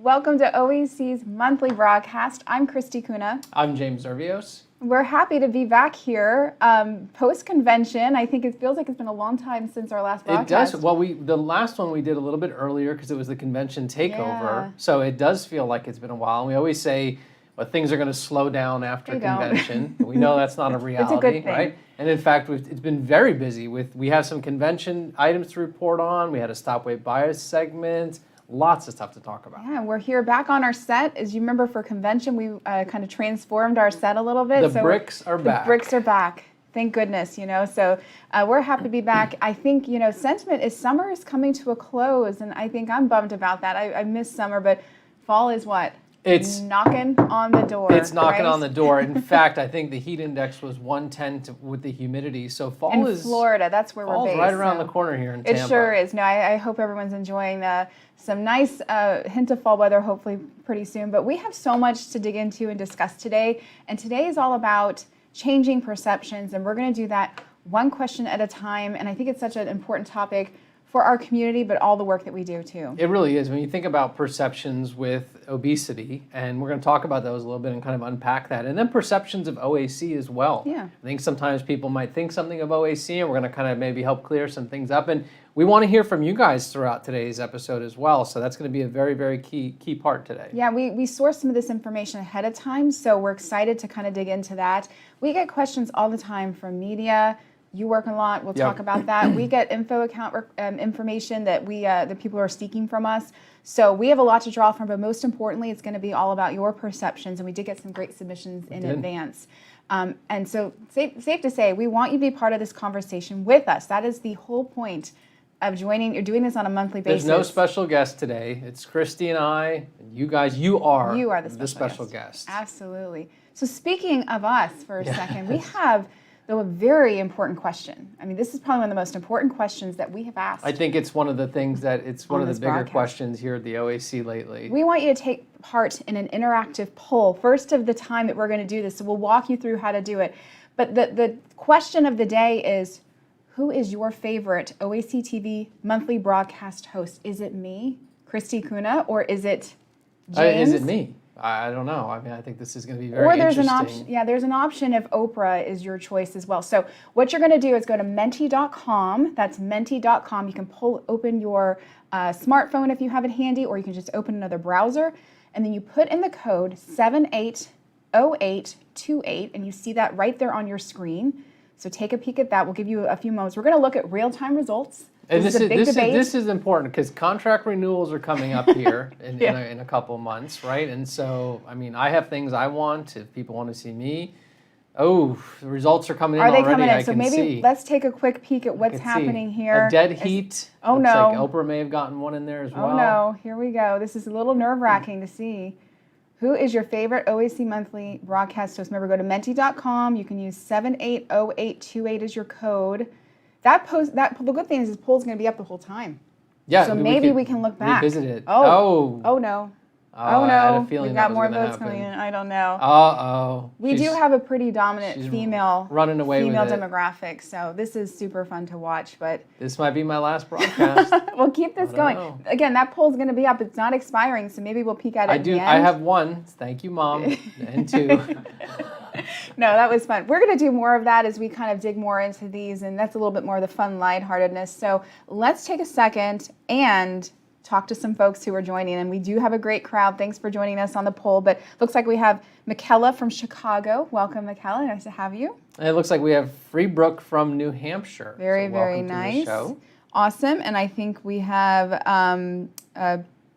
Welcome to OAC's monthly broadcast. I'm Christy Kuna. I'm James Zervios. We're happy to be back here post-convention. I think it feels like it's been a long time since our last broadcast. It does. Well, the last one we did a little bit earlier because it was the convention takeover. Yeah. So it does feel like it's been a while. And we always say, well, things are going to slow down after convention. We know that's not a reality, it's a good thing. Right? And in fact, it's been very busy. We have some convention items to report on. We had a Stopweightbias segment. Lots of stuff to talk about. Yeah, we're here back on our set. As you remember, for convention, we kind of transformed our set a little bit. The bricks are back. The bricks are back. Thank goodness, So we're happy to be back. I think, sentiment is summer is coming to a close, and I think I'm bummed about that. I miss summer, but fall is what? It's knocking on the door. It's knocking right? on the door. In fact, I think the heat index was 110 with the humidity. So fall is in Florida. That's where we're based. Right around the corner here in Tampa. It sure is. No, I hope everyone's enjoying some nice hint of fall weather, hopefully pretty soon. But we have so much to dig into and discuss today. And today is all about changing perceptions. And we're going to do that one question at a time. And I think it's such an important topic for our community, but all the work that we do too. It really is. When you think about perceptions with obesity, and we're going to talk about those a little bit and kind of unpack that, and then perceptions of OAC as well. Yeah. I think sometimes people might think something of OAC, and we're going to kind of maybe help clear some things up. And we want to hear from you guys throughout today's episode as well. So that's going to be a very, very key part today. Yeah, we sourced some of this information ahead of time, so we're excited to kind of dig into that. We get questions all the time from media. You work a lot. We'll talk about that. We get information that the people are seeking from us. So we have a lot to draw from, but most importantly, it's going to be all about your perceptions. And we did get some great submissions in advance. And so safe to say, we want you to be part of this conversation with us. That is the whole point of joining. You're doing this on a monthly basis. There's no special guest today. It's Christy and I. And you guys, you are the special guest. Absolutely. So speaking of us for a second, we have a very important question. I mean, this is probably one of the most important questions that we have asked. I think it's one of the things that it's one of the bigger questions here at the OAC lately. We want you to take part in an interactive poll, first of the time that we're going to do this, so we'll walk you through how to do it. But the question of the day is, who is your favorite OAC TV monthly broadcast host? Is it me, Christy Kuna, or is it James? Is it me? I don't know. I mean, I think this is going to be very interesting. An option. Yeah, there's an option if Oprah is your choice as well. So what you're going to do is go to menti.com. That's menti.com. You can open your smartphone if you have it handy, or you can just open another browser, and then you put in the code 780828, and you see that right there on your screen. So take a peek at that. We'll give you a few moments. We're going to look at real-time results. And this is important because contract renewals are coming up here in a couple of months, right? And so, I mean, I have things I want. If people want to see me, the results are coming in already. Are they coming in? So maybe let's take a quick peek at what's happening here. A dead heat. Looks like Oprah may have gotten one in there as well. Oh no, here we go. This is a little nerve-wracking to see. Who is your favorite OAC monthly broadcast host? Remember, go to menti.com. You can use 780828 as your code. The good thing is this poll's going to be up the whole time. Yeah. So maybe we can look back. Revisit it. Oh no. Oh no. I had a feeling we've got more votes coming in. I don't know. Uh-oh. We do have a pretty dominant female demographic, so this is super fun to watch. But this might be my last broadcast. We'll keep this going. Again, that poll's going to be up. It's not expiring, so maybe we'll peek at it at the end. I have one. Thank you, Mom. And two. No, that was fun. We're going to do more of that as we kind of dig more into these, and that's a little bit more of the fun lightheartedness. So let's take a second and talk to some folks who are joining, and we do have a great crowd. Thanks for joining us on the poll, but looks like we have Michaela from Chicago. Welcome, Michaela. Nice to have you. And it looks like we have Freebrook from New Hampshire. Very nice. To the show. Awesome. And I think we have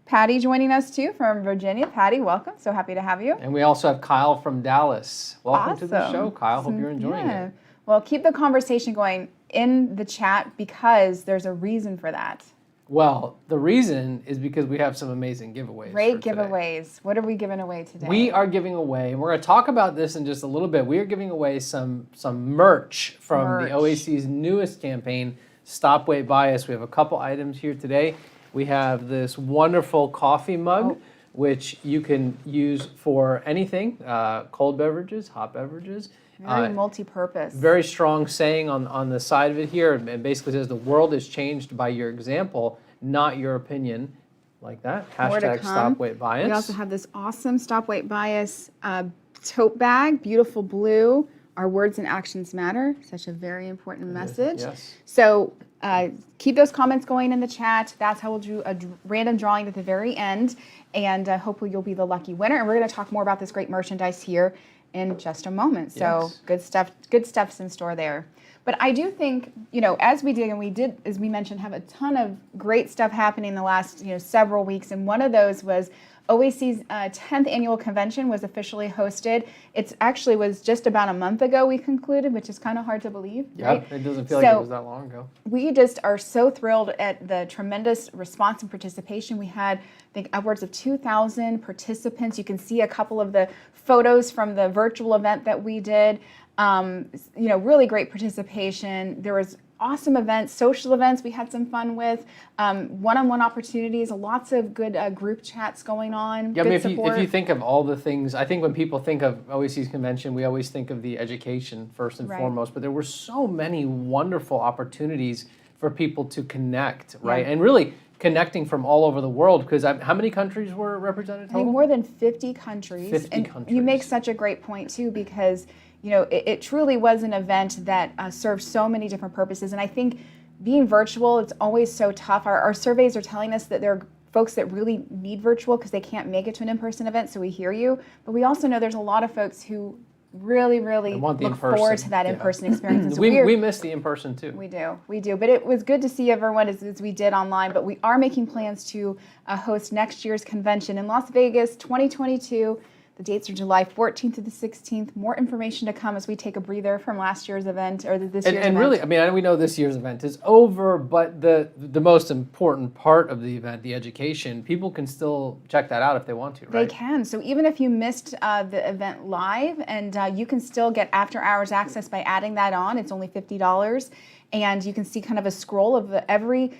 Patty joining us too from Virginia. Patty, welcome. So happy to have you. And we also have Kyle from Dallas. Welcome to the show, Kyle. Hope you're enjoying it. Well, keep the conversation going in the chat because there's a reason for that. Well, the reason is because we have some amazing giveaways. Great giveaways. What are we giving away today? We are giving away, and we're going to talk about this in just a little bit. We are giving away some merch from the OAC's newest campaign, Stopweightbias. We have a couple items here today. We have this wonderful coffee mug, which you can use for anything, cold beverages, hot beverages. Very multi-purpose. Very strong saying on the side of it here. It basically says the world is changed by your example, not your opinion. Like that. More to Hashtag come. Stop Weight Bias. We also have this awesome Stop Weight Bias tote bag, beautiful blue. Our words and actions matter. Such a very important message. Yes. So keep those comments going in the chat. That's how we'll do a random drawing at the very end. And hopefully you'll be the lucky winner. And we're going to talk more about this great merchandise here in just a moment. So Yes. good stuff's in store there. But I do think, as we did, and we did, as we mentioned, have a ton of great stuff happening the last, several weeks. And one of those was OAC's 10th annual convention was officially hosted. It actually was just about a month ago we concluded, which is kind of hard to believe. Yeah, right? it doesn't feel like it was that long ago. We just are so thrilled at the tremendous response and participation. We had, I think, upwards of 2,000 participants. You can see a couple of the photos from the virtual event that we did. Really great participation. There was awesome events, social events we had some fun with, one-on-one opportunities, lots of good group chats going on. Yeah, good if support. you think of all the things, I think when people think of OAC's convention, we always think of the education first and foremost, but there were so many wonderful opportunities for people to connect, right? Yeah. And really connecting from all over the world, because how many countries were represented total? I think more than 50 countries. 50 countries. You make such a great point too, because it truly was an event that served so many different purposes. And I think being virtual, it's always so tough. Our surveys are telling us that there are folks that really need virtual because they can't make it to an in-person event, so we hear you. But we also know there's a lot of folks who really look forward to that in-person experience. And so we miss the in-person too. We do. But it was good to see everyone as we did online. But we are making plans to host next year's convention in Las Vegas, 2022. The dates are July 14th to the 16th. More information to come as we take a breather from last year's event or this year's event. And really, I mean, we know this year's event is over, but the most important part of the event, the education, people can still check that out if they want to, right? They can. So even if you missed the event live, and you can still get after-hours access by adding that on. It's only $50. And you can see kind of a scroll of every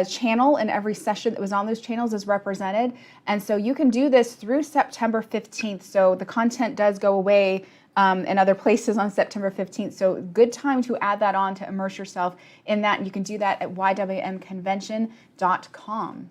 channel and every session that was on those channels is represented. And so you can do this through September 15th. So the content does go away in other places on September 15th. So good time to add that on to immerse yourself in that. And you can do that at ywmconvention.com.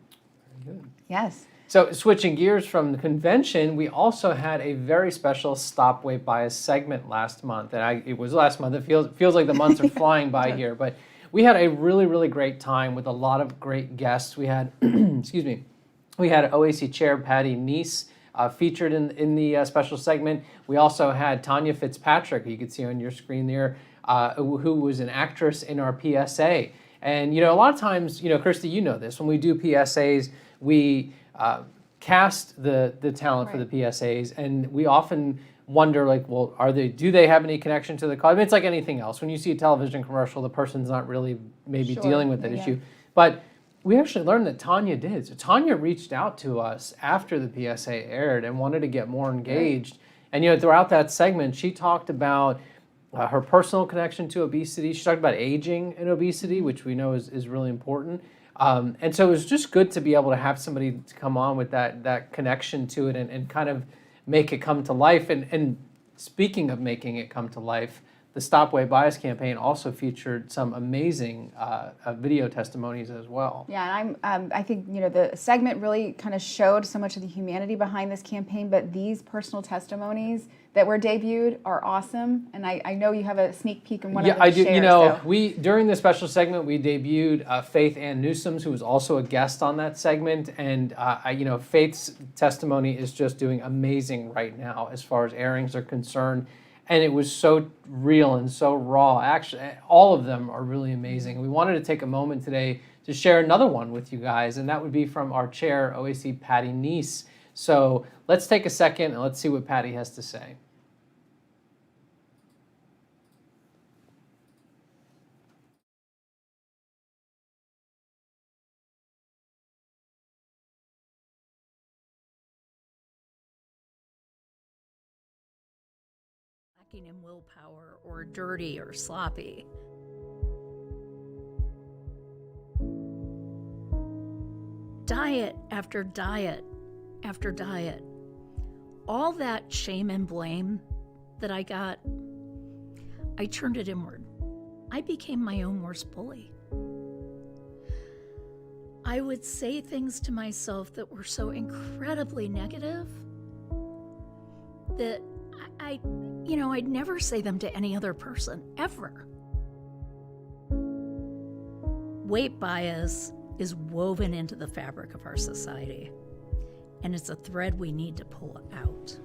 Very good. Yes. So switching gears from the convention, we also had a very special Stop Weight Bias segment last month. And it was last month. It feels like the months are flying by here. But we had a really great time with a lot of great guests. We had, excuse me, we had OAC Chair Patty Neese featured in the special segment. We also had Tanya Fitzpatrick, who you can see on your screen there, who was an actress in our PSA. And, a lot of times, Kirsty, you know this, when we do PSAs, we cast the talent for the PSAs, and we often wonder, like, well, do they have any connection to the cause? I mean, it's like anything else. When you see a television commercial, the person's not really maybe dealing with that issue. But we actually learned that Tanya did. So Tanya reached out to us after the PSA aired and wanted to get more engaged. And, throughout that segment, she talked about her personal connection to obesity. She talked about aging and obesity, which we know is really important. And so it was just good to be able to have somebody to come on with that connection to it and kind of make it come to life. And speaking of making it come to life, the Stop Weight Bias campaign also featured some amazing video testimonies as well. Yeah, and I think the segment really kind of showed so much of the humanity behind this campaign, but these personal testimonies that were debuted are awesome, and I know you have a sneak peek in one of them. Yeah, I do. Share, We during the special segment we debuted Faith Ann Newsom, who was also a guest on that segment, and Faith's testimony is just doing amazing right now as far as airings are concerned. And it was so real and so raw. Actually, all of them are really amazing. We wanted to take a moment today to share another one with you guys, and that would be from our chair, OAC Patty Neese. So let's take a second and let's see what Patty has to say. In willpower or dirty or sloppy. Diet after diet after diet. All that shame and blame that I got, I turned it inward. I became my own worst bully. I would say things to myself that were so incredibly negative that I'd never say them to any other person, ever. Weight bias is woven into the fabric of our society, and it's a thread we need to pull out.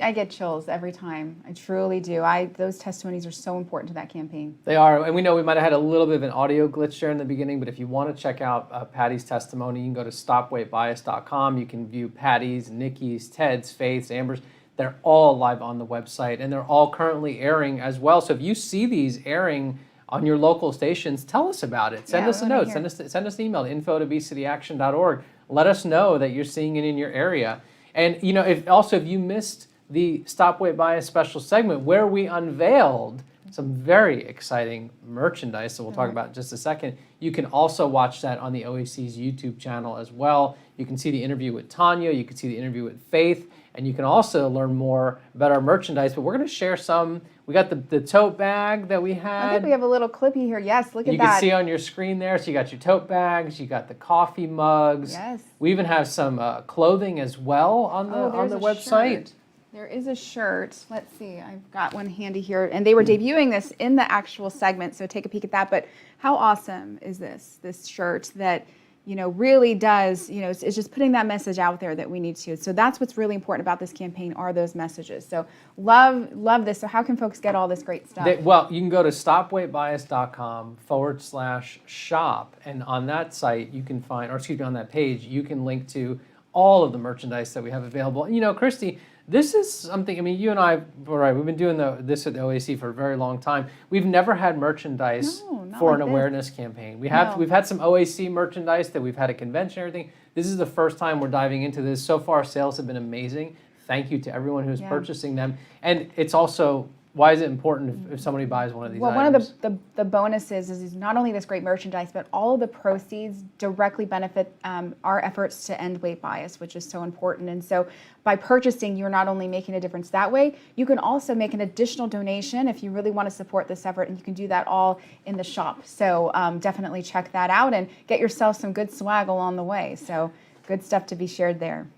I get chills every time. I truly do. Those testimonies are so important to that campaign. They are, and we know we might have had a little bit of an audio glitch there in the beginning, but if you want to check out Patty's testimony, you can go to stopweightbias.com. You can view Patty's, Nikki's, Ted's, Faith's, Amber's. They're all live on the website, and they're all currently airing as well. So if you see these airing on your local stations, tell us about it. Send us a note. Send us an email, info@obesityaction.org. Let us know that you're seeing it in your area. And if you missed the Stop Weight Bias special segment where we unveiled some very exciting merchandise that we'll talk about in just a second, you can also watch that on the OAC's YouTube channel as well. You can see the interview with Tanya, you can see the interview with Faith, and you can also learn more about our merchandise. But we're going to share some. We got the tote bag that we had. I think we have a little clippy here. Yes, look at that. You can see on your screen there. So you got your tote bags, you got the coffee mugs. Yes. We even have some clothing as well on the website. Shirt. There is a shirt. Let's see. I've got one handy here. And they were debuting this in the actual segment, so take a peek at that. But how awesome is this shirt that, really does, it's just putting that message out there that we need to. So that's what's really important about this campaign are those messages. So love this. So how can folks get all this great stuff? You can go to stopweightbias.com/shop. And on that site, you can find, on that page, you can link to all of the merchandise that we have available. Christy, this is something, you and I, we've been doing this at the OAC for a very long time. We've never had merchandise for an awareness campaign. We've had some OAC merchandise that we've had at convention and everything. This is the first time we're diving into this. So far, sales have been amazing. Thank you to everyone who's purchasing them. And it's also, why is it important if somebody buys one of these items? One of the bonuses is not only this great merchandise, but all of the proceeds directly benefit our efforts to end weight bias, which is so important. And so by purchasing, you're not only making a difference that way, you can also make an additional donation if you really want to support this effort, and you can do that all in the shop. So definitely check that out and get yourself some good swag along the way. So good stuff to be shared there.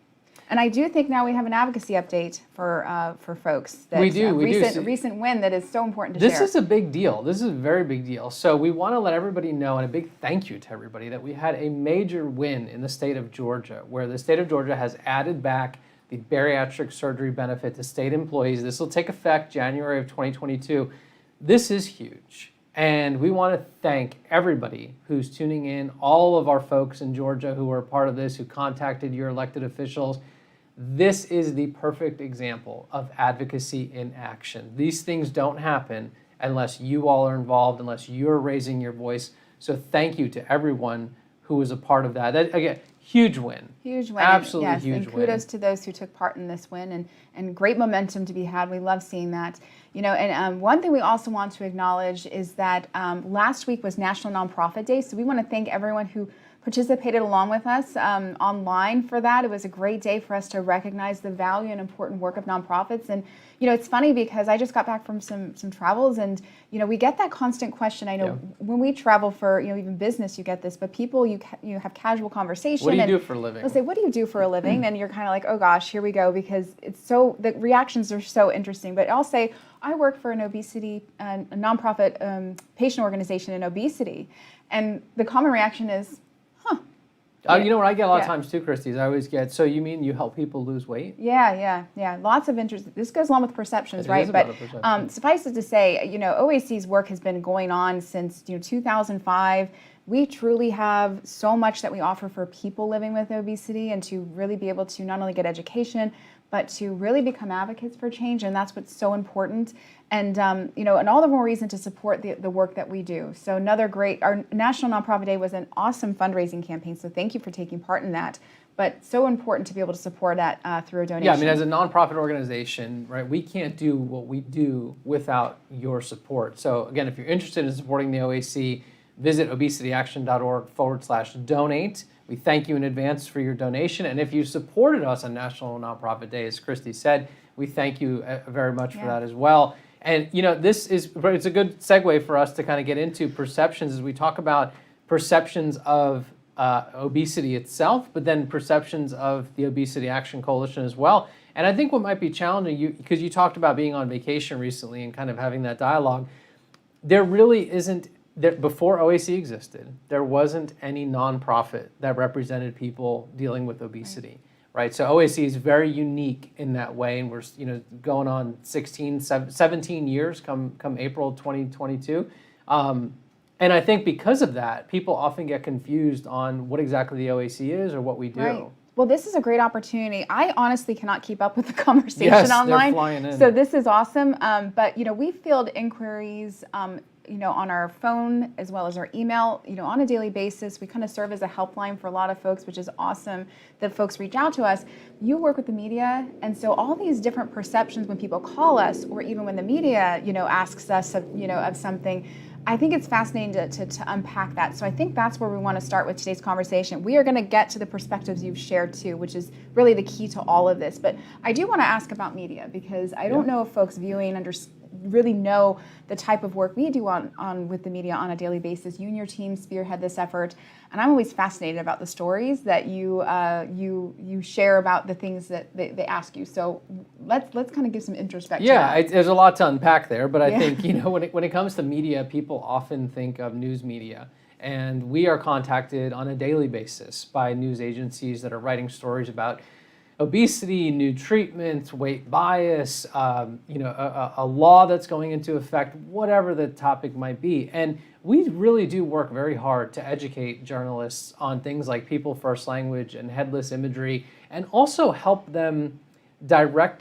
And I do think now we have an advocacy update for folks. We do. Recent win that is so important to share. This is a big deal. This is a very big deal. So we want to let everybody know, and a big thank you to everybody, that we had a major win in the state of Georgia, where the state of Georgia has added back the bariatric surgery benefit to state employees. This will take effect January of 2022. This is huge. And we want to thank everybody who's tuning in, all of our folks in Georgia who are part of this, who contacted your elected officials. This is the perfect example of advocacy in action. These things don't happen unless you all are involved, unless you're raising your voice. So thank you to everyone who was a part of that. That, again, huge win. Huge win. Absolutely huge win. And kudos to those who took part in this win, and great momentum to be had. We love seeing that. And one thing we also want to acknowledge is that last week was National Nonprofit Day, so we want to thank everyone who participated along with us online for that. It was a great day for us to recognize the value and important work of nonprofits. And it's funny because I just got back from some travels, and we get that constant question. I know when we travel for even business, you get this, but people you have casual conversation. What do you do for a living? They'll say, "What do you do for a living?" And you're kind of like, "Oh gosh, here we go," because the reactions are so interesting. But I'll say, I work for an obesity, a nonprofit patient organization in obesity, and the common reaction is, you know what I get a lot of times too, Christy, is I always get, so you mean you help people lose weight? Yeah. Lots of interest. This goes along with perceptions, right? But suffice it to say, OAC's work has been going on since 2005. We truly have so much that we offer for people living with obesity, and to really be able to not only get education, but to really become advocates for change, and that's what's so important. And and all the more reason to support the work that we do. So our National Nonprofit Day was an awesome fundraising campaign, so thank you for taking part in that. But so important to be able to support that through a donation. Yeah, as a nonprofit organization, right, we can't do what we do without your support. So again, if you're interested in supporting the OAC, visit obesityaction.org/donate. We thank you in advance for your donation. And if you supported us on National Nonprofit Day, as Christy said, we thank you very much for that as well. And it's a good segue for us to kind of get into perceptions as we talk about perceptions of obesity itself, but then perceptions of the Obesity Action Coalition as well. And I think what might be challenging, because you talked about being on vacation recently and kind of having that dialogue, there really isn't, before OAC existed, there wasn't any nonprofit that represented people dealing with obesity. Right, so OAC is very unique in that way, and we're going on 17 years come April 2022, and I think because of that, people often get confused on what exactly the OAC is or what we do. Right. Well, this is a great opportunity. I honestly cannot keep up with the conversation online. They're flying in. So this is awesome. But we field inquiries on our phone as well as our email, on a daily basis. We kind of serve as a helpline for a lot of folks, which is awesome that folks reach out to us. You work with the media, and so all these different perceptions when people call us, or even when the media, asks us of something, I think it's fascinating to unpack that. So I think that's where we want to start with today's conversation. We are going to get to the perspectives you've shared too, which is really the key to all of this. But I do want to ask about media, because I don't know if folks viewing really know the type of work we do on with the media on a daily basis. You and your team spearhead this effort, and I'm always fascinated about the stories that you share about the things that they ask you. So let's kind of give some introspection. Yeah, there's a lot to unpack there, but I think when it comes to media, people often think of news media, and we are contacted on a daily basis by news agencies that are writing stories about obesity, new treatments, weight bias, a law that's going into effect, whatever the topic might be. And we really do work very hard to educate journalists on things like people first language and headless imagery, and also help direct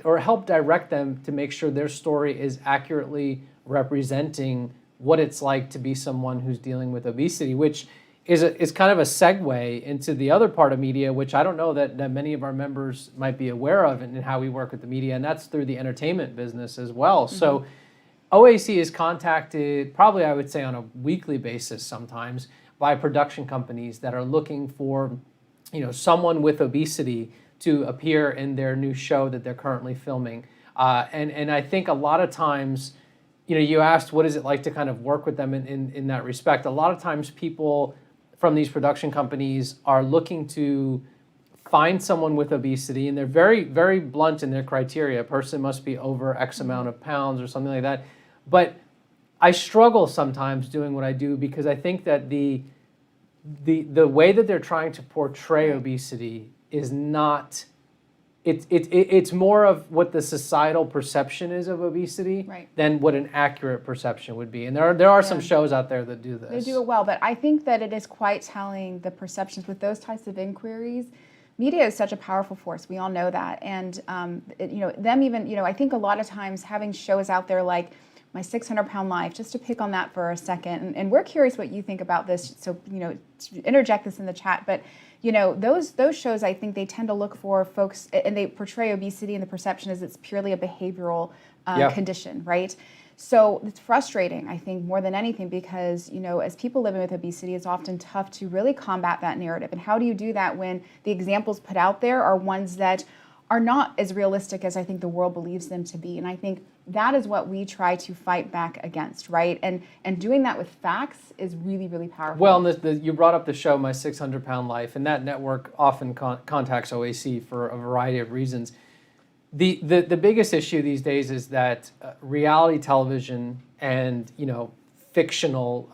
them to make sure their story is accurately representing what it's like to be someone who's dealing with obesity, which is kind of a segue into the other part of media, which I don't know that many of our members might be aware of, and how we work with the media, and that's through the entertainment business as well. Mm-hmm. So OAC is contacted, probably I would say on a weekly basis sometimes, by production companies that are looking for someone with obesity to appear in their new show that they're currently filming. And I think a lot of times, you asked what is it like to kind of work with them in that respect. A lot of times people from these production companies are looking to find someone with obesity, and they're very, very blunt in their criteria. A person must be over X amount of pounds or something like that. But I struggle sometimes doing what I do, because I think that the way that they're trying to portray obesity is not, it's more of what the societal perception is of obesity than what an accurate perception would be. And there are some shows out there that do this. They do it well, but I think that it is quite telling, the perceptions with those types of inquiries. Media is such a powerful force. We all know that. And I think a lot of times having shows out there like My 600-Pound Life, just to pick on that for a second, and we're curious what you think about this, so interject this in the chat, but those shows, I think they tend to look for folks, and they portray obesity, and the perception is it's purely a behavioral condition, right? So it's frustrating, I think, more than anything, because as people living with obesity, it's often tough to really combat that narrative. And how do you do that when the examples put out there are ones that are not as realistic as I think the world believes them to be? And I think that is what we try to fight back against, right? And doing that with facts is really, really powerful. Well, and you brought up the show, My 600-Pound Life, and that network often contacts OAC for a variety of reasons. The biggest issue these days is that reality television and fictional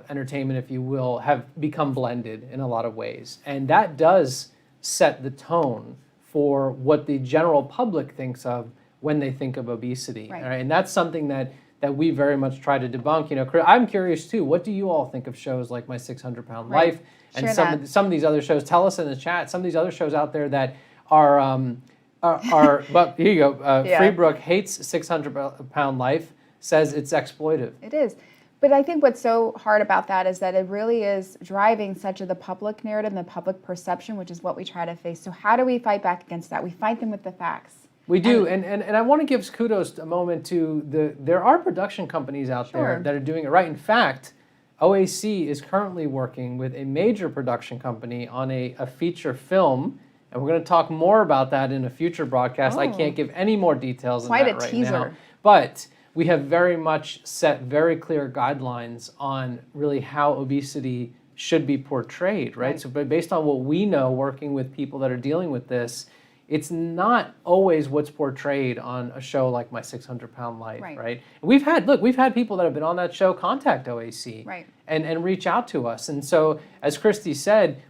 entertainment, if you will, have become blended in a lot of ways, and that does set the tone for what the general public thinks of when they think of obesity. Right. And that's something that we very much try to debunk. I'm curious too, what do you all think of shows like My 600-Pound Life and some of these other shows? Tell us in the chat, some of these other shows out there that are but here you go. Freebrook hates 600-Pound Life, says it's exploitive. It is. But I think what's so hard about that is that it really is driving such of the public narrative and the public perception, which is what we try to face. So how do we fight back against that? We fight them with the facts. We do, and I want to give kudos a moment to there are production companies out there that are doing it right. In fact, OAC is currently working with a major production company on a feature film, and we're going to talk more about that in a future broadcast. I can't give any more details than that right now. But we have very much set very clear guidelines on really how obesity should be portrayed, right? So based on what we know working with people that are dealing with this, it's not always what's portrayed on a show like My 600-Pound Life, right? And we've had people that have been on that show contact OAC and reach out to us. And so, as Christy said,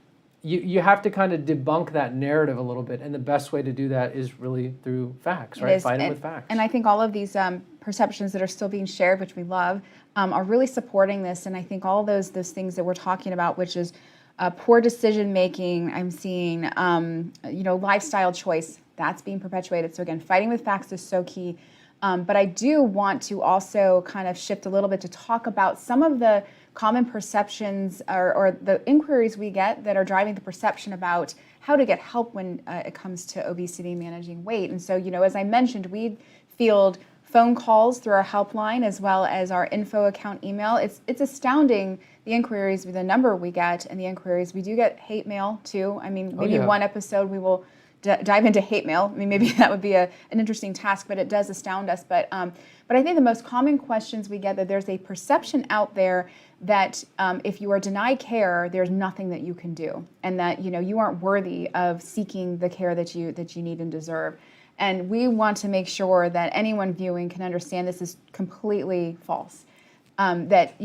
you have to kind of debunk that narrative a little bit, and the best way to do that is really through facts, right? Fighting with facts. And I think all of these perceptions that are still being shared, which we love, are really supporting this. And I think all those things that we're talking about, which is poor decision making, I'm seeing, lifestyle choice, that's being perpetuated. So again, fighting with facts is so key. But I do want to also kind of shift a little bit to talk about some of the common perceptions or the inquiries we get that are driving the perception about how to get help when it comes to obesity, managing weight. And so, as I mentioned, we field phone calls through our helpline as well as our info account email. It's astounding the inquiries, the number we get and the inquiries. We do get hate mail too. I mean, maybe one episode we will dive into hate mail. I mean, maybe that would be an interesting task, but it does astound us. But I think the most common questions we get, that there's a perception out there that if you are denied care, there's nothing that you can do, and that you aren't worthy of seeking the care that you need and deserve. And we want to make sure that anyone viewing can understand this is completely false. That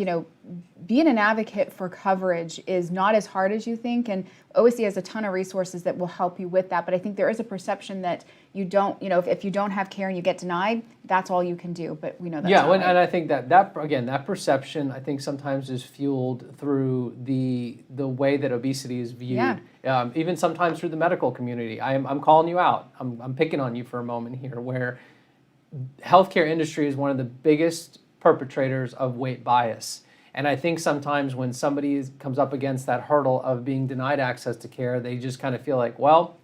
being an advocate for coverage is not as hard as you think, and OAC has a ton of resources that will help you with that. But I think there is a perception that you don't, if you don't have care and you get denied, that's all you can do. But we know that's not right. And I think that perception, I think sometimes is fueled through the way that obesity is viewed. Yeah. Even sometimes through the medical community. I'm calling you out. I'm picking on you for a moment here, where healthcare industry is one of the biggest perpetrators of weight bias. And I think sometimes when somebody comes up against that hurdle of being denied access to care, they just kind of feel like, well,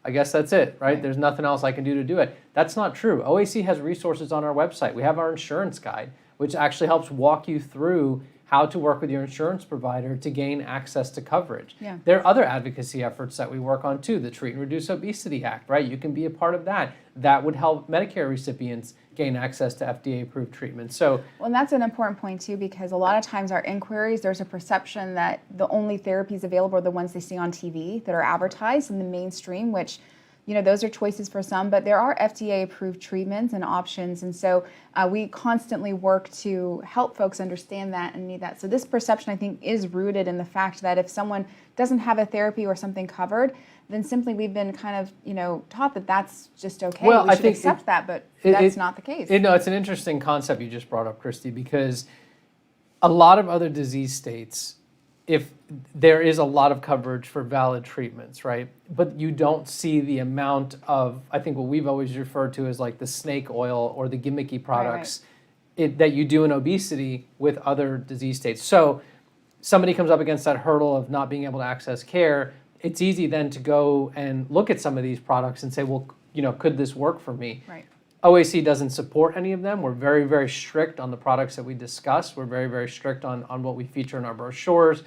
I guess that's it, right? There's nothing else I can do to do it. That's not true. OAC has resources on our website. We have our insurance guide, which actually helps walk you through how to work with your insurance provider to gain access to coverage. Yeah. There are other advocacy efforts that we work on too, the Treat and Reduce Obesity Act, right? You can be a part of that. That would help Medicare recipients gain access to FDA-approved treatment. Well, and that's an important point too, because a lot of times our inquiries, there's a perception that the only therapies available are the ones they see on TV that are advertised in the mainstream, which those are choices for some, but there are FDA-approved treatments and options. And so we constantly work to help folks understand that and need that. So this perception, I think, is rooted in the fact that if someone doesn't have a therapy or something covered, then simply we've been kind of, taught that that's just okay. Well, we should accept that, but that's not the case. It's an interesting concept you just brought up, Christy, because a lot of other disease states, if there is a lot of coverage for valid treatments, right? But you don't see the amount of, I think what we've always referred to as like the snake oil or the gimmicky products that you do in obesity with other disease states. So somebody comes up against that hurdle of not being able to access care. It's easy then to go and look at some of these products and say, well, could this work for me? Right. OAC doesn't support any of them. We're very, very strict on the products that we discuss. We're very, very strict on what we feature in our brochures,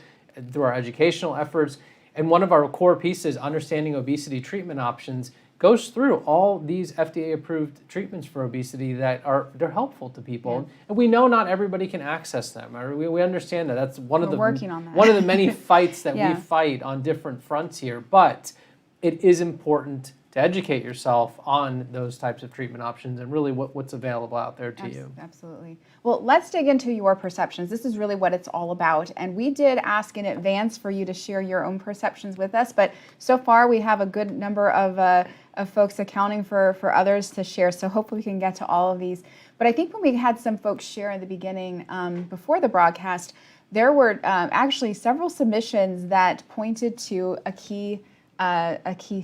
through our educational efforts. And one of our core pieces, understanding obesity treatment options, goes through all these FDA-approved treatments for obesity they're helpful to people. Yeah. And we know not everybody can access them. We understand that. That's one of the many fights that we fight on different fronts here. But it is important to educate yourself on those types of treatment options and really what's available out there to you. Absolutely. Well, let's dig into your perceptions. This is really what it's all about. And we did ask in advance for you to share your own perceptions with us, but so far we have a good number of folks accounting for others to share, so hopefully we can get to all of these. But I think when we had some folks share in the beginning, before the broadcast, there were actually several submissions that pointed to a key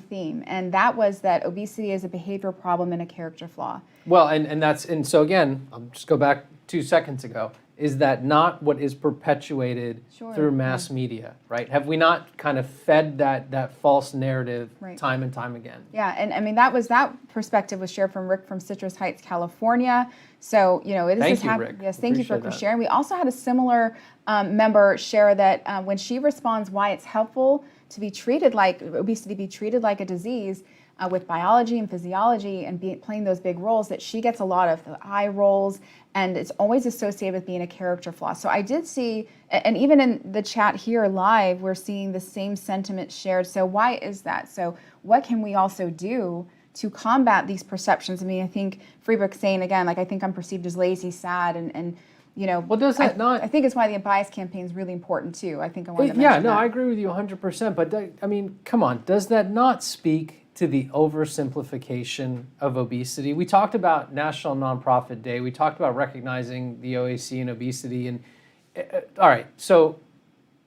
theme, and that was that obesity is a behavioral problem and a character flaw. Well, and so again, I'll just go back 2 seconds ago. Is that not what is perpetuated through mass media, right? Have we not kind of fed that false narrative time and time again? Yeah, and I mean that perspective was shared from Rick from Citrus Heights, California. So Thank you, Rick. Yes, thank you for sharing. We also had a similar member share that when she responds why it's helpful to be treated like obesity, be treated like a disease, with biology and physiology and playing those big roles, that she gets a lot of the eye rolls, and it's always associated with being a character flaw. So I did see, and even in the chat here live, we're seeing the same sentiment shared. So why is that? So what can we also do to combat these perceptions? I mean, I think Freebrook's saying again, like, I think I'm perceived as lazy, sad, and you know, well, does that not? I think it's why the bias campaign is really important too. I think I wanted to mention Yeah, no, that. I agree with you 100%. But I mean, come on, does that not speak to the oversimplification of obesity? We talked about National Nonprofit Day. We talked about recognizing the OAC and obesity. And all right, so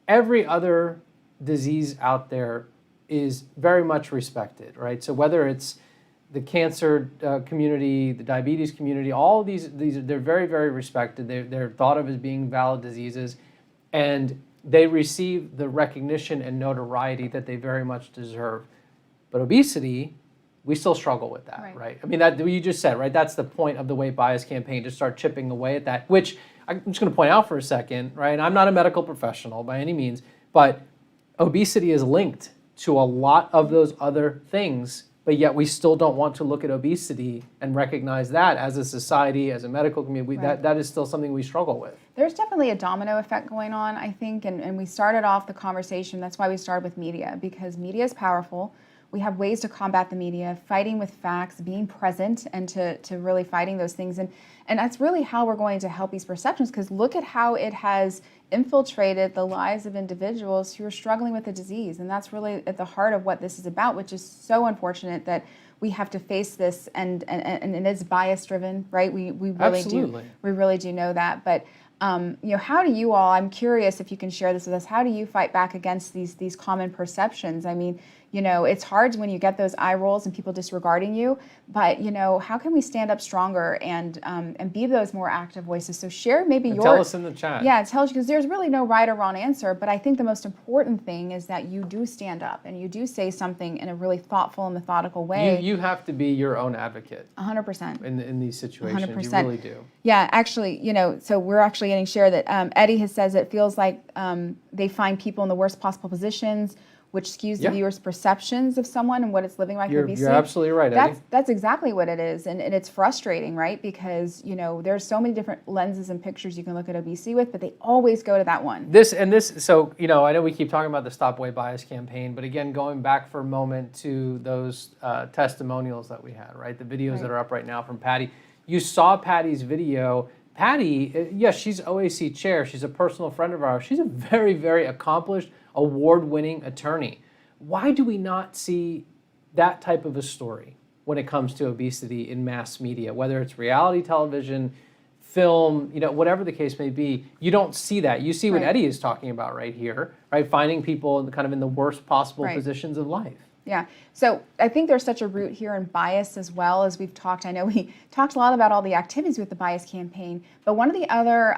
every other disease out there is very much respected, right? So whether it's the cancer community, the diabetes community, all of these they're very, very respected. They're thought of as being valid diseases, and they receive the recognition and notoriety that they very much deserve. But obesity, we still struggle with that, right? I mean, that you just said, right? That's the point of the weight bias campaign, to start chipping away at that, which I'm just going to point out for a second, right? I'm not a medical professional by any means, but obesity is linked to a lot of those other things, but yet we still don't want to look at obesity and recognize that as a society, as a medical community. That is still something we struggle with. There's definitely a domino effect going on, I think, and we started off the conversation, that's why we started with media, because media is powerful. We have ways to combat the media, fighting with facts, being present, and to really fighting those things. And that's really how we're going to help these perceptions, because look at how it has infiltrated the lives of individuals who are struggling with the disease. And that's really at the heart of what this is about, which is so unfortunate that we have to face this, and it is bias driven, right? We really Absolutely. We really do know that. But you know, how do you all, I'm curious if you can share this with us, how do you fight back against these common perceptions? I mean, you know, it's hard when you get those eye rolls and people disregarding you, but you know, how can we stand up stronger and be those more active voices? So share maybe your... Tell us in the chat. Yeah, tell us, because there's really no right or wrong answer, but I think the most important thing is that you do stand up and you do say something in a really thoughtful and methodical way. You have to be your own advocate. 100%. In these situations, 100%. you really do. Yeah, actually, you know, so we're actually getting shared that Eddie has says it feels like they find people in the worst possible positions, which skews the viewer's perceptions of someone and what it's living like with obesity. You're absolutely right, Eddie. That's exactly what it is, and it's frustrating, right? Because, you know, there's so many different lenses and pictures you can look at obesity with, but they always go to that one. So, you know, I know we keep talking about the Stopweightbias campaign, but again, going back for a moment to those testimonials that we had, right? The videos that are up right now from Patty. You saw Patty's video. Patty, yes, she's OAC chair. She's a personal friend of ours. She's a very, very accomplished, award-winning attorney. Why do we not see that type of a story when it comes to obesity in mass media, whether it's reality television, film, you know, whatever the case may be? You don't see that. You see what Eddie is talking about right here, right? Finding people kind of in the worst possible positions of life. Yeah. So I think there's such a root here in bias as well, as we've talked. I know we talked a lot about all the activities with the bias campaign, but one of the other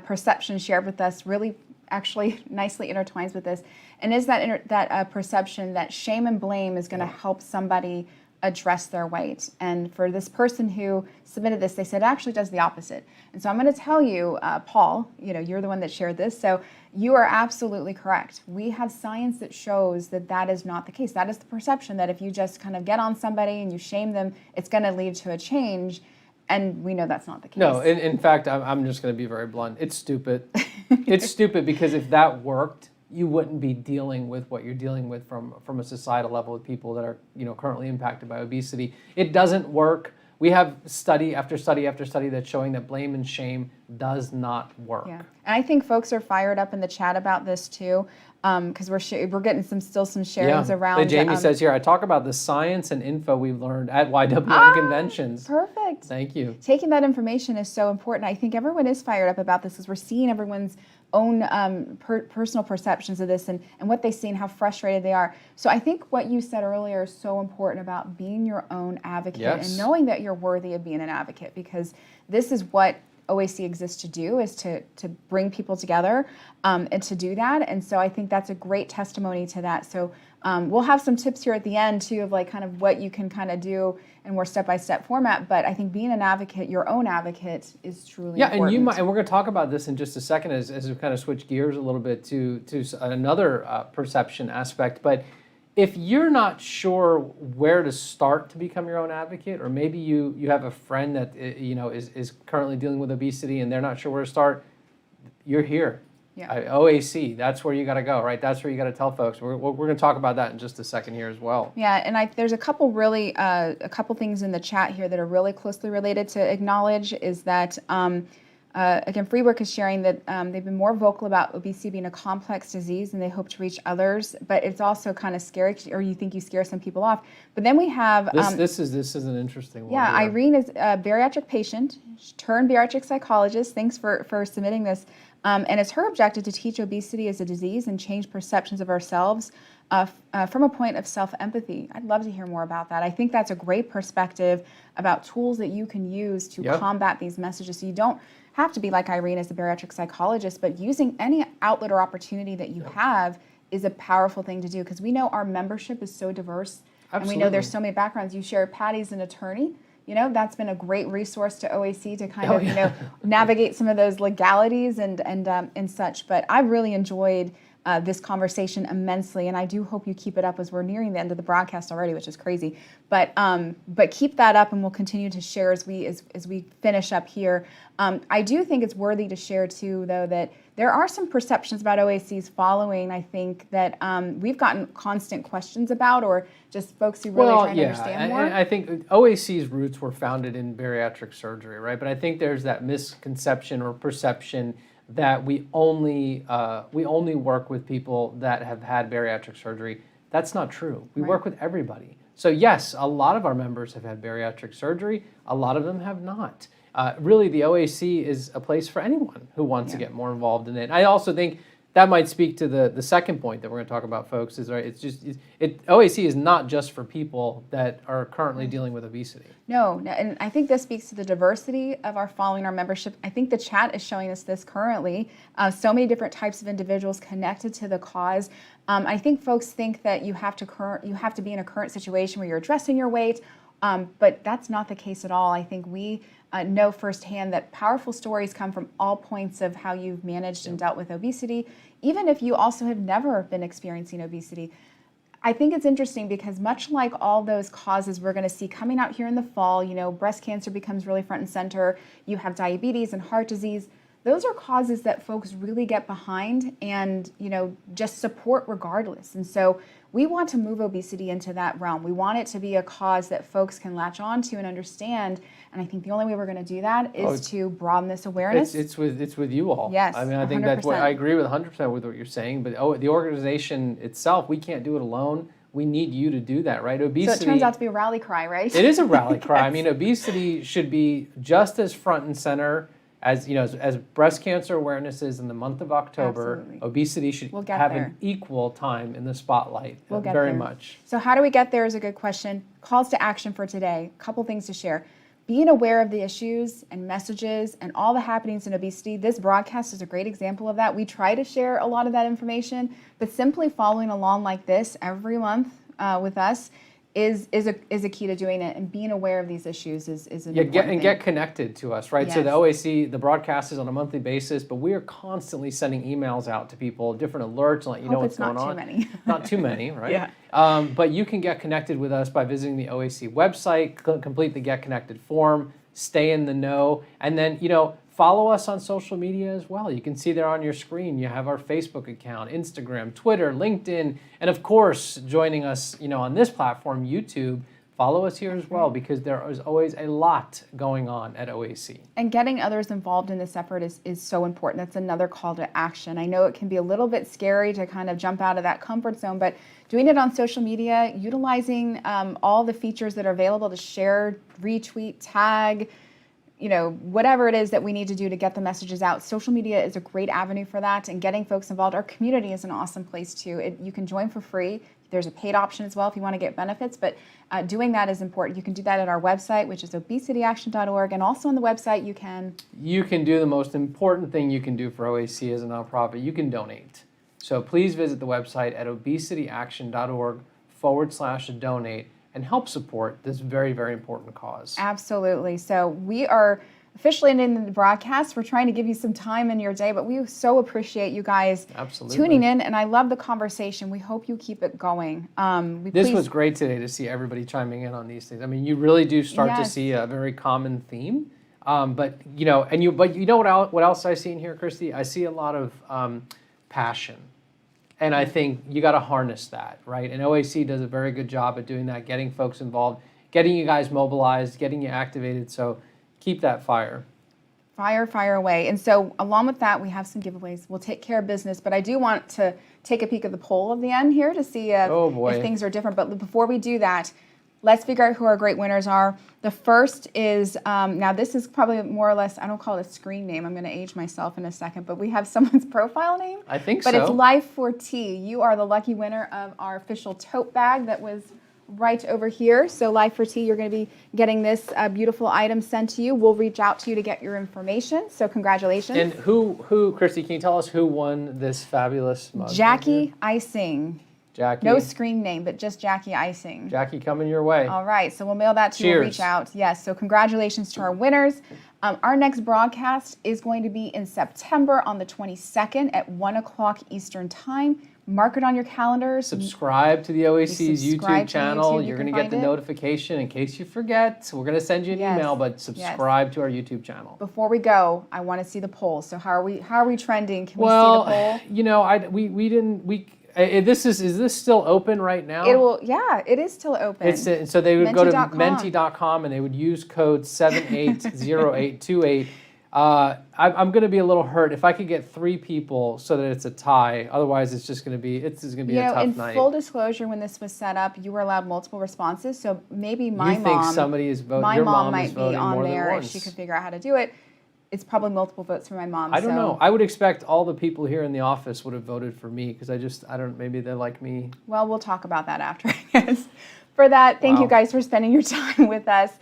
perceptions shared with us really actually nicely intertwines with this, and is that perception that shame and blame is going to help somebody address their weight. And for this person who submitted this, they said it actually does the opposite. And so I'm going to tell you, Paul, you know, you're the one that shared this, so you are absolutely correct. We have science that shows that that is not the case. That is the perception, that if you just kind of get on somebody and you shame them, it's going to lead to a change. And we know that's not the case. No, in fact, I'm just going to be very blunt. It's stupid. It's stupid because if that worked, you wouldn't be dealing with what you're dealing with from a societal level with people that are, you know, currently impacted by obesity. It doesn't work. We have study after study after study that's showing that blame and shame does not work. Yeah, and I think folks are fired up in the chat about this too, because we're getting some sharings around. Jamie says here, I talk about the science and info we've learned at YWN conventions. Perfect. Thank you. Taking that information is so important. I think everyone is fired up about this, as we're seeing everyone's own personal perceptions of this and what they see and how frustrated they are. So I think what you said earlier is so important about being your own advocate and knowing that you're worthy of being an advocate, because this is what OAC exists to do, is to bring people together and to do that. And so I think that's a great testimony to that. So we'll have some tips here at the end too, of like kind of what you can kind of do in more step-by-step format. But I think being an advocate, your own advocate, is truly important. And we're going to talk about this in just a second as we kind of switch gears a little bit to another perception aspect. But if you're not sure where to start to become your own advocate, or maybe you have a friend that is currently dealing with obesity and they're not sure where to start, you're here. Yeah. OAC, that's where you got to go, right? That's where you got to tell folks. We're going to talk about that in just a second here as well. Yeah, and there's a couple things in the chat here that are really closely related to acknowledge. Is that again, Freework is sharing that they've been more vocal about obesity being a complex disease and they hope to reach others, but it's also kind of scary, or you think you scare some people off. But then we have this is an interesting one. Yeah, here. Irene is a bariatric patient turned bariatric psychologist. Thanks for submitting this. And it's her objective to teach obesity as a disease and change perceptions of ourselves from a point of self-empathy. I'd love to hear more about that. I think that's a great perspective about tools that you can use to combat these messages. So you don't have to be like Irene as a bariatric psychologist, but using any outlet or opportunity that you have is a powerful thing to do, because we know our membership is so diverse. Absolutely. And we know there's so many backgrounds. You share Patty's an attorney. That's been a great resource to OAC to kind of, navigate some of those legalities and such. But I've really enjoyed this conversation immensely, and I do hope you keep it up as we're nearing the end of the broadcast already, which is crazy. But keep that up, and we'll continue to share as we finish up here. I do think it's worthy to share too, though, that there are some perceptions about OAC's following. I think that we've gotten constant questions about, or just folks who really trying to understand more. I think OAC's roots were founded in bariatric surgery, right? But I think there's that misconception or perception that we only work with people that have had bariatric surgery. That's not true. We work with everybody. So yes, a lot of our members have had bariatric surgery. A lot of them have not. Really, the OAC is a place for anyone who wants to get more involved in it. I also think that might speak to the second point that we're going to talk about, folks. Is right. OAC is not just for people that are currently dealing with obesity. No, and I think this speaks to the diversity of our following, our membership. I think the chat is showing us this currently. So many different types of individuals connected to the cause. I think folks think that you have to be in a current situation where you're addressing your weight, but that's not the case at all. I think we know firsthand that powerful stories come from all points of how you've managed and dealt with obesity, even if you also have never been experiencing obesity. I think it's interesting because much like all those causes we're going to see coming out here in the fall, breast cancer becomes really front and center, you have diabetes and heart disease. Those are causes that folks really get behind and, just support regardless. And so we want to move obesity into that realm. We want it to be a cause that folks can latch on to and understand. And I think the only way we're going to do that is to broaden this awareness. It's with you all. Yes, I mean, I think 100%. that's what I agree with 100% with what you're saying. But the organization itself, we can't do it alone. We need you to do that, right? Obesity. So it turns out to be a rally cry, right? It is a rally cry. I mean, obesity should be just as front and center as breast cancer awareness is in the month of October. Absolutely. Obesity should have an equal time in the spotlight. We'll get very there. much. So how do we get there is a good question. Calls to action for today. A couple things to share. Being aware of the issues and messages and all the happenings in obesity. This broadcast is a great example of that. We try to share a lot of that information, but simply following along like this every month with us is a key to doing it, and being aware of these issues is an important thing. Get connected to us, right? Yes. So the OAC, the broadcast is on a monthly basis, but we are constantly sending emails out to people, different alerts, and let you know what's going on. Not too many. Not too many, right? Yeah. But you can get connected with us by visiting the OAC website, complete the Get Connected form, stay in the know, and then follow us on social media as well. You can see there on your screen, you have our Facebook account, Instagram, Twitter, LinkedIn, and of course, joining us, on this platform, YouTube. Follow us here as well, because there is always a lot going on at OAC. And getting others involved in this effort is so important. That's another call to action. I know it can be a little bit scary to kind of jump out of that comfort zone, but doing it on social media, utilizing all the features that are available to share, retweet, tag, whatever it is that we need to do to get the messages out. Social media is a great avenue for that, and getting folks involved. Our community is an awesome place too. You can join for free. There's a paid option as well if you want to get benefits, but doing that is important. You can do that at our website, which is obesityaction.org, and also on the website you can do the most important thing you can do for OAC as a nonprofit. You can donate. So please visit the website at obesityaction.org/donate and help support this very, very important cause. Absolutely. So we are officially ending the broadcast. We're trying to give you some time in your day, but we so appreciate you guys tuning in, and I love the conversation. We hope you keep it going. This was great today to see everybody chiming in on these things. I mean, you really do start to see a very common theme. But you know what else I see in here, Christy? I see a lot of passion. And I think you got to harness that, right? And OAC does a very good job at doing that, getting folks involved, getting you guys mobilized, getting you activated. So keep that fire. Fire away. And so along with that, we have some giveaways. We'll take care of business, but I do want to take a peek at the poll of the end here to see if things are different. But before we do that, let's figure out who our great winners are. The first is, now this is probably more or less, I don't call it a screen name. I'm going to age myself in a second, but we have someone's profile name. I think so. But it's Life4T. You are the lucky winner of our official tote bag that was right over here. So Life4T, you're going to be getting this beautiful item sent to you. We'll reach out to you to get your information. So congratulations. And who, Christy, can you tell us who won this fabulous mug? Jackie Icing. Jackie. No screen name, but just Jackie Icing. Jackie, coming your way. All right, so we'll mail that to you. We'll reach out. Yes, so congratulations to our winners. Our next broadcast is going to be in September on the 22nd at 1 o'clock Eastern Time. Mark it on your calendars. Subscribe to the OAC's YouTube channel. You're going to get the notification in case you forget. We're going to send you an email, but subscribe to our YouTube channel. Before we go, I want to see the poll. So how are we trending? Can we see the poll? Well, you know, we didn't. Is this still open right now? It is still open. So they would go to menti.com and they would use code 780828. I'm going to be a little hurt if I could get 3 people so that it's a tie. Otherwise, it's just going to be a tough night. In full disclosure, when this was set up, you were allowed multiple responses. So maybe my mom. You think somebody is voting? My mom might be on there if she could figure out how to do it. It's probably multiple votes for my mom. I don't know. I would expect all the people here in the office would have voted for me because maybe they're like me. Well, we'll talk about that after, I guess. For that, thank you guys for spending your time with us.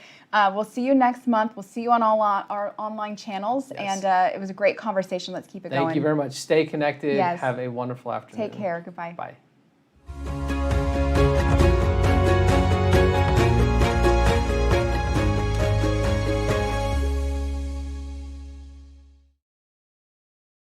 We'll see you next month. We'll see you on all our online channels. Yes. And it was a great conversation. Let's keep it going. Thank you very much. Stay connected. Yes. Have a wonderful afternoon. Take care. Goodbye. Bye.